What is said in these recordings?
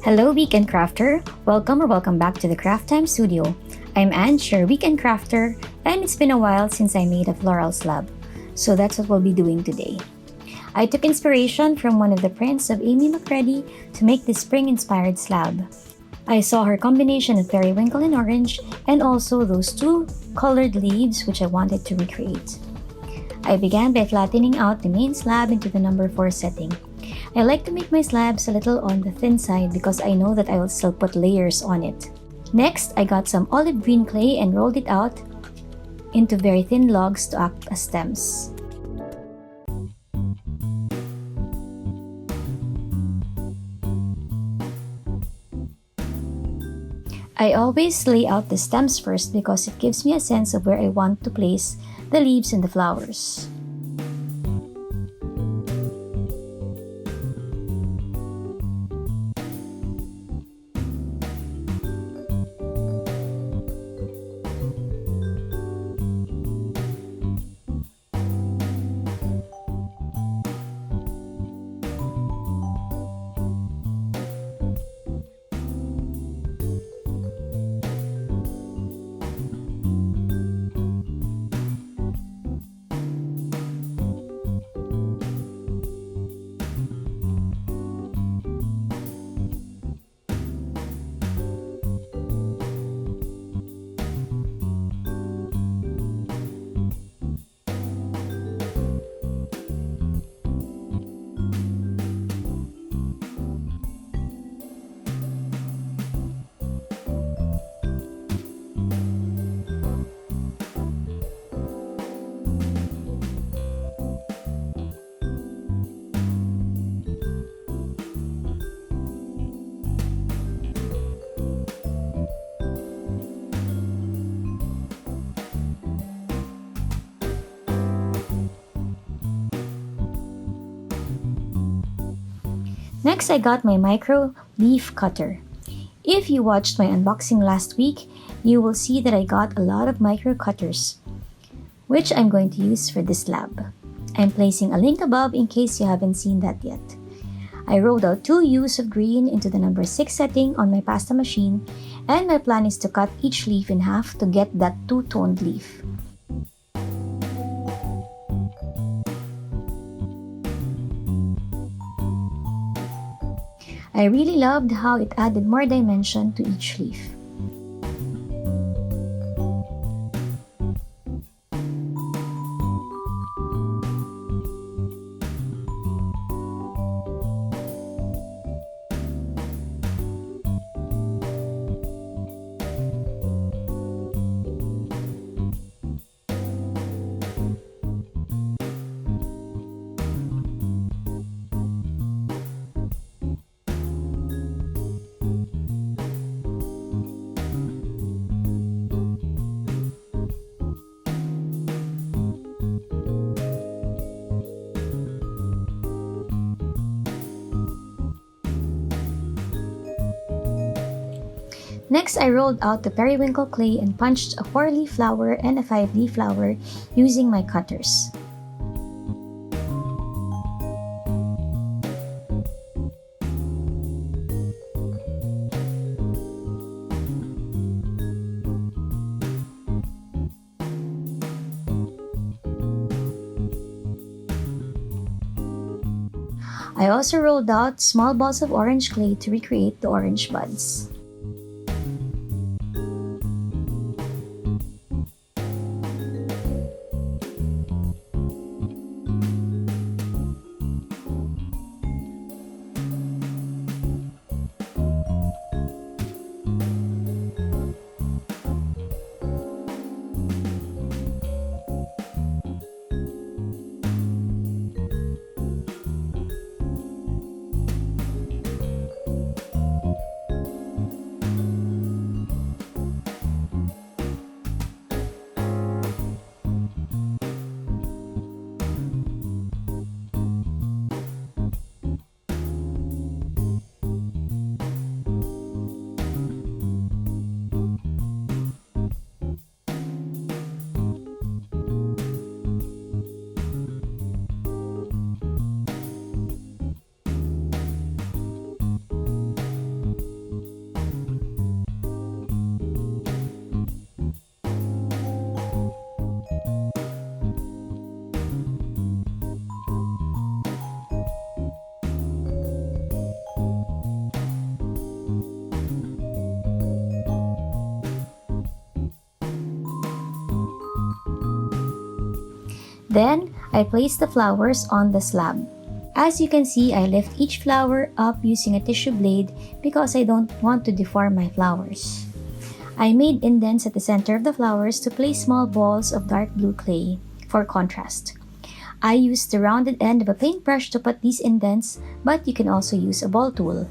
Hello, Weekend Crafter! Welcome back to the Craft Time Studio. I'm Ange, your Weekend Crafter, and it's been a while since I made a floral slab. So that's what we'll be doing today. I took inspiration from one of the prints of Amy McCready to make this spring-inspired slab. I saw her combination of periwinkle and orange, and also those two colored leaves which I wanted to recreate. I began by flattening out the main slab into the number 4 setting. I like to make my slabs a little on the thin side because I know that I will still put layers on it. Next, I got some olive green clay and rolled it out into very thin logs to act as stems. I always lay out the stems first because it gives me a sense of where I want to place the leaves and the flowers. Next, I got my micro leaf cutter. If you watched my unboxing last week, you will see that I got a lot of micro cutters, which I'm going to use for this slab. I'm placing a link above in case you haven't seen that yet. I rolled out 2 hues of green into the number 6 setting on my pasta machine, and my plan is to cut each leaf in half to get that 2-toned leaf. I really loved how it added more dimension to each leaf. Next, I rolled out the periwinkle clay and punched a 4-leaf flower and a 5-leaf flower using my cutters. I also rolled out small balls of orange clay to recreate the orange buds. Then, I place the flowers on the slab. As you can see, I lift each flower up using a tissue blade because I don't want to deform my flowers. I made indents at the center of the flowers to place small balls of dark blue clay for contrast. I used the rounded end of a paintbrush to put these indents, but you can also use a ball tool.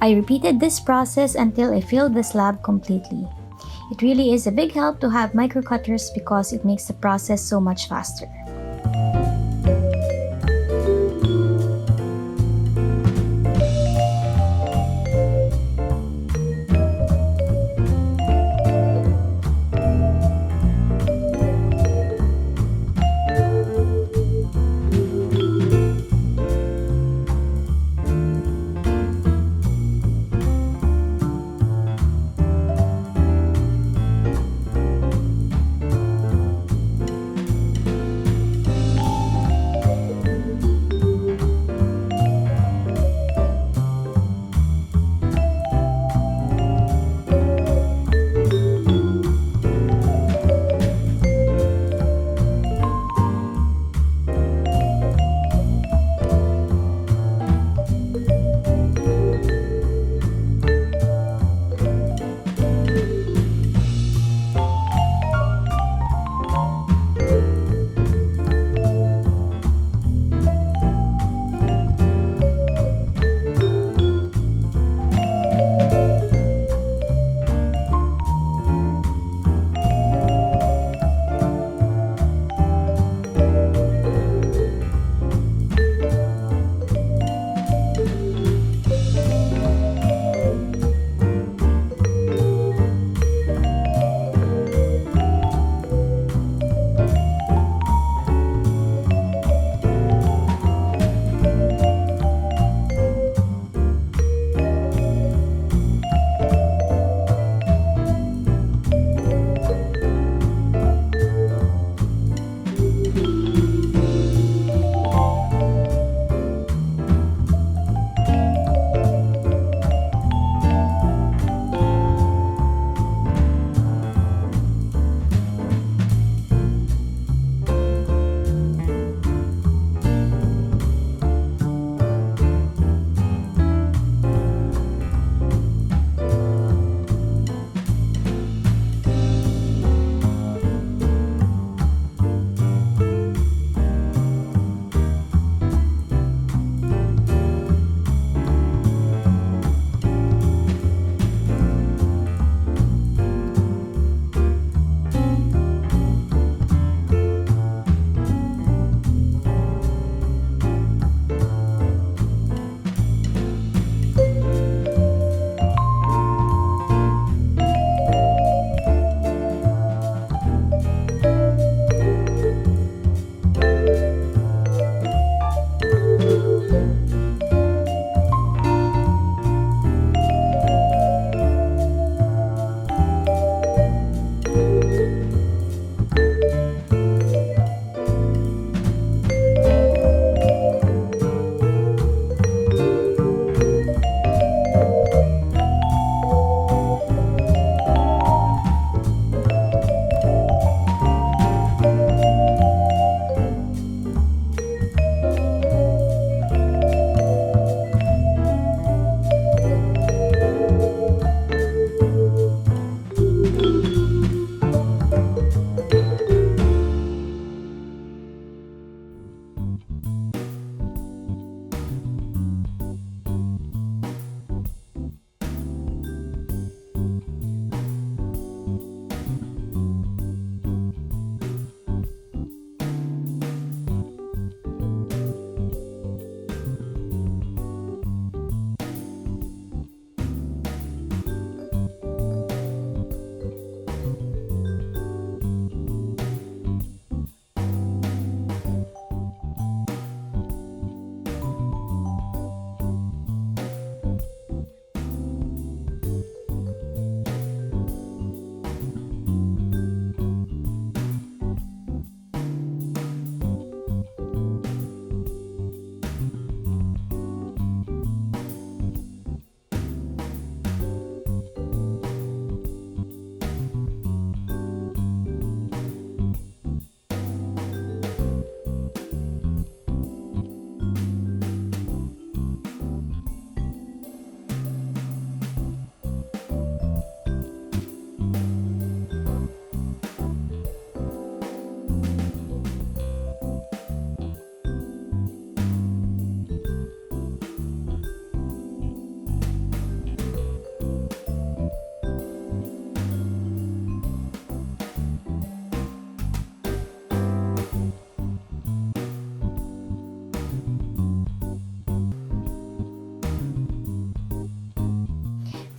I repeated this process until I filled the slab completely. It really is a big help to have micro cutters because it makes the process so much faster.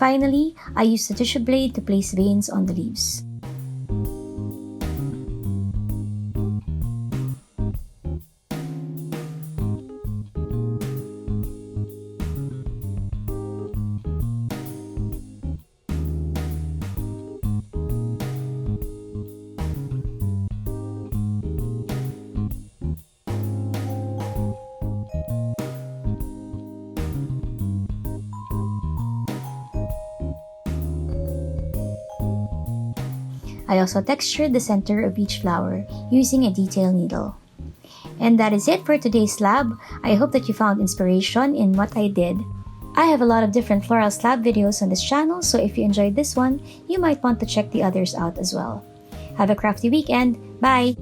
Finally, I used a tissue blade to place veins on the leaves. I also textured the center of each flower using a detail needle. And that is it for today's slab. I hope that you found inspiration in what I did. I have a lot of different floral slab videos on this channel, so if you enjoyed this one, you might want to check the others out as well. Have a crafty weekend. Bye!